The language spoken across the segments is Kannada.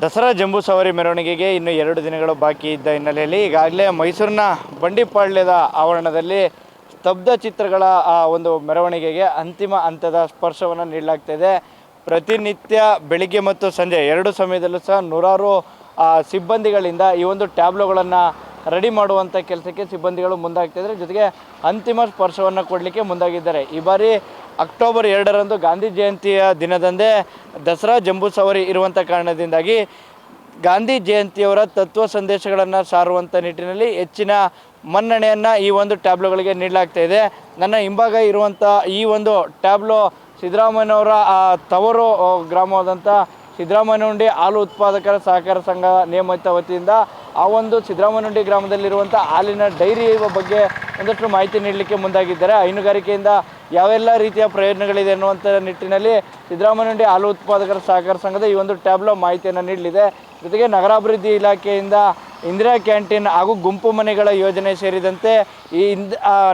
ದಸರಾ ಜಂಬೂ ಸವಾರಿ ಮೆರವಣಿಗೆಗೆ ಇನ್ನು 2 ದಿನಗಳು ಬಾಕಿ ಇದ್ದ ಹಿನ್ನೆಲೆಯಲ್ಲಿ ಈಗಾಗಲೇ ಮೈಸೂರಿನ ಬಂಡಿಪಾಳ್ಯದ ಆವರಣದಲ್ಲಿ ಸ್ತಬ್ಧ ಚಿತ್ರಗಳ ಒಂದು ಮೆರವಣಿಗೆಗೆ ಅಂತಿಮ ಹಂತದ ಸ್ಪರ್ಶವನ್ನು ನೀಡಲಾಗ್ತಿದೆ. ಪ್ರತಿನಿತ್ಯ ಬೆಳಿಗ್ಗೆ ಮತ್ತು ಸಂಜೆ 2 ಸಮಯದಲ್ಲೂ ಸಹ ನೂರಾರು ಸಿಬ್ಬಂದಿಗಳಿಂದ ಈ ಒಂದು ಟ್ಯಾಬ್ಲೋಗಳನ್ನು ರೆಡಿ ಮಾಡುವಂಥ ಕೆಲಸಕ್ಕೆ ಸಿಬ್ಬಂದಿಗಳು ಮುಂದಾಗ್ತಿದ್ದಾರೆ. ಜೊತೆಗೆ ಅಂತಿಮ ಸ್ಪರ್ಶವನ್ನು ಕೊಡಲಿಕ್ಕೆ ಮುಂದಾಗಿದ್ದಾರೆ. ಈ ಬಾರಿ ಅಕ್ಟೋಬರ್ 2ರಂದು ಗಾಂಧಿ ಜಯಂತಿಯ ದಿನದಂದೇ ದಸರಾ ಜಂಬೂ ಸವಾರಿ ಇರುವಂಥ ಕಾರಣದಿಂದಾಗಿ ಗಾಂಧಿ ಜಯಂತಿಯವರ ತತ್ವ ಸಂದೇಶಗಳನ್ನು ಸಾರುವಂಥ ನಿಟ್ಟಿನಲ್ಲಿ ಹೆಚ್ಚಿನ ಮನ್ನಣೆಯನ್ನು ಈ ಒಂದು ಟ್ಯಾಬ್ಲೋಗಳಿಗೆ ನೀಡಲಾಗ್ತಾ ಇದೆ. ನನ್ನ ಹಿಂಭಾಗ ಇರುವಂಥ ಈ ಒಂದು ಟ್ಯಾಬ್ಲೋ ಸಿದ್ದರಾಮಯ್ಯನವರ ತವರು ಗ್ರಾಮವಾದಂಥ ಸಿದ್ದರಾಮಯ್ಯಹುಂಡಿ ಹಾಲು ಉತ್ಪಾದಕರ ಸಹಕಾರ ಸಂಘ ನೇಮಿತ ವತಿಯಿಂದ ಆ ಒಂದು ಸಿದ್ದರಾಮಯ್ಯಹುಂಡಿ ಗ್ರಾಮದಲ್ಲಿರುವಂಥ ಹಾಲಿನ ಡೈರಿ ಬಗ್ಗೆ ಒಂದಷ್ಟು ಮಾಹಿತಿ ನೀಡಲಿಕ್ಕೆ ಮುಂದಾಗಿದ್ದಾರೆ. ಹೈನುಗಾರಿಕೆಯಿಂದ ಯಾವೆಲ್ಲ ರೀತಿಯ ಪ್ರಯೋಜನಗಳಿದೆ ಅನ್ನುವಂಥ ನಿಟ್ಟಿನಲ್ಲಿ ಸಿದ್ದರಾಮಯ್ಯಹುಂಡಿ ಹಾಲು ಉತ್ಪಾದಕರ ಸಹಕಾರ ಸಂಘದ ಈ ಒಂದು ಟ್ಯಾಬ್ಲೋ ಮಾಹಿತಿಯನ್ನು ನೀಡಲಿದೆ. ಜೊತೆಗೆ ನಗರಾಭಿವೃದ್ಧಿ ಇಲಾಖೆಯಿಂದ ಇಂದಿರಾ ಕ್ಯಾಂಟೀನ್ ಹಾಗೂ ಗುಂಪು ಮನೆಗಳ ಯೋಜನೆ ಸೇರಿದಂತೆ ಈ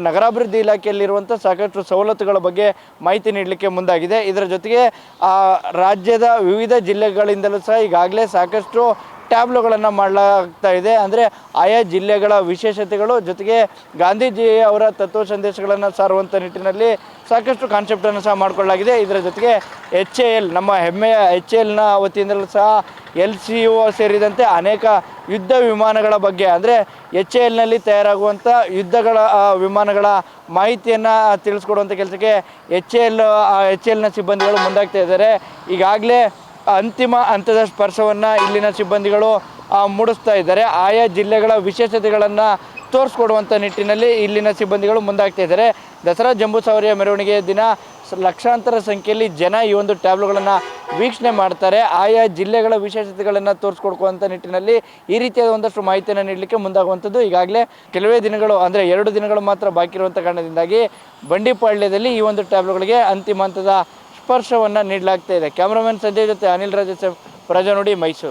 ನಗರಾಭಿವೃದ್ಧಿ ಇಲಾಖೆಯಲ್ಲಿರುವಂಥ ಸಾಕಷ್ಟು ಸವಲತ್ತುಗಳ ಬಗ್ಗೆ ಮಾಹಿತಿ ನೀಡಲಿಕ್ಕೆ ಮುಂದಾಗಿದೆ. ಇದರ ಜೊತೆಗೆ ರಾಜ್ಯದ ವಿವಿಧ ಜಿಲ್ಲೆಗಳಿಂದಲೂ ಸಹ ಈಗಾಗಲೇ ಸಾಕಷ್ಟು ಟ್ಯಾಬ್ಲೋಗಳನ್ನು ಮಾಡಲಾಗ್ತಾ ಇದೆ. ಅಂದರೆ ಆಯಾ ಜಿಲ್ಲೆಗಳ ವಿಶೇಷತೆಗಳು ಜೊತೆಗೆ ಗಾಂಧೀಜಿ ಅವರ ತತ್ವ ಸಂದೇಶಗಳನ್ನು ಸಾರುವಂಥ ನಿಟ್ಟಿನಲ್ಲಿ ಸಾಕಷ್ಟು ಕಾನ್ಸೆಪ್ಟನ್ನು ಸಹ ಮಾಡಿಕೊಳ್ಳಲಾಗಿದೆ. ಇದರ ಜೊತೆಗೆ HAL ನಮ್ಮ ಹೆಮ್ಮೆಯ HALನ ವತಿಯಿಂದಲೂ ಸಹ LCO ಸೇರಿದಂತೆ ಅನೇಕ ಯುದ್ಧ ವಿಮಾನಗಳ ಬಗ್ಗೆ ಅಂದರೆ HALನಲ್ಲಿ ತಯಾರಾಗುವಂಥ ಯುದ್ಧಗಳ ವಿಮಾನಗಳ ಮಾಹಿತಿಯನ್ನು ತಿಳಿಸ್ಕೊಡುವಂಥ ಕೆಲಸಕ್ಕೆ HALನ ಸಿಬ್ಬಂದಿಗಳು ಮುಂದಾಗ್ತಾ ಇದ್ದಾರೆ. ಈಗಾಗಲೇ ಅಂತಿಮ ಹಂತದ ಸ್ಪರ್ಶವನ್ನು ಇಲ್ಲಿನ ಸಿಬ್ಬಂದಿಗಳು ಮೂಡಿಸ್ತಾ ಇದ್ದಾರೆ. ಆಯಾ ಜಿಲ್ಲೆಗಳ ವಿಶೇಷತೆಗಳನ್ನು ತೋರಿಸ್ಕೊಡುವಂಥ ನಿಟ್ಟಿನಲ್ಲಿ ಇಲ್ಲಿನ ಸಿಬ್ಬಂದಿಗಳು ಮುಂದಾಗ್ತಾ ಇದ್ದಾರೆ. ದಸರಾ ಜಂಬೂ ಸವಾರಿಯ ಮೆರವಣಿಗೆಯ ದಿನ ಲಕ್ಷಾಂತರ ಸಂಖ್ಯೆಯಲ್ಲಿ ಜನ ಈ ಒಂದು ಟ್ಯಾಬ್ಲೋಗಳನ್ನು ವೀಕ್ಷಣೆ ಮಾಡ್ತಾರೆ. ಆಯಾ ಜಿಲ್ಲೆಗಳ ವಿಶೇಷತೆಗಳನ್ನು ತೋರಿಸ್ಕೊಡ್ಕುವಂಥ ನಿಟ್ಟಿನಲ್ಲಿ ಈ ರೀತಿಯಾದ ಒಂದಷ್ಟು ಮಾಹಿತಿಯನ್ನು ನೀಡಲಿಕ್ಕೆ ಮುಂದಾಗುವಂಥದ್ದು. ಈಗಾಗಲೇ ಕೆಲವೇ ದಿನಗಳು ಅಂದರೆ 2 ದಿನಗಳು ಮಾತ್ರ ಬಾಕಿ ಇರುವಂಥ ಕಾರಣದಿಂದಾಗಿ ಬಂಡಿಪಾಳ್ಯದಲ್ಲಿ ಈ ಒಂದು ಟ್ಯಾಬ್ಲೋಗಳಿಗೆ ಅಂತಿಮ ಹಂತದ ಸ್ಪರ್ಶವನ್ನು ನೀಡಲಾಗ್ತಾ ಇದೆ. ಕ್ಯಾಮ್ರಾಮನ್ ಸಂಜಯ್ ಜೊತೆ ಅನಿಲ್ ರಾಜೇಶ್, ಪ್ರಜಾನುಡಿ, ಮೈಸೂರು.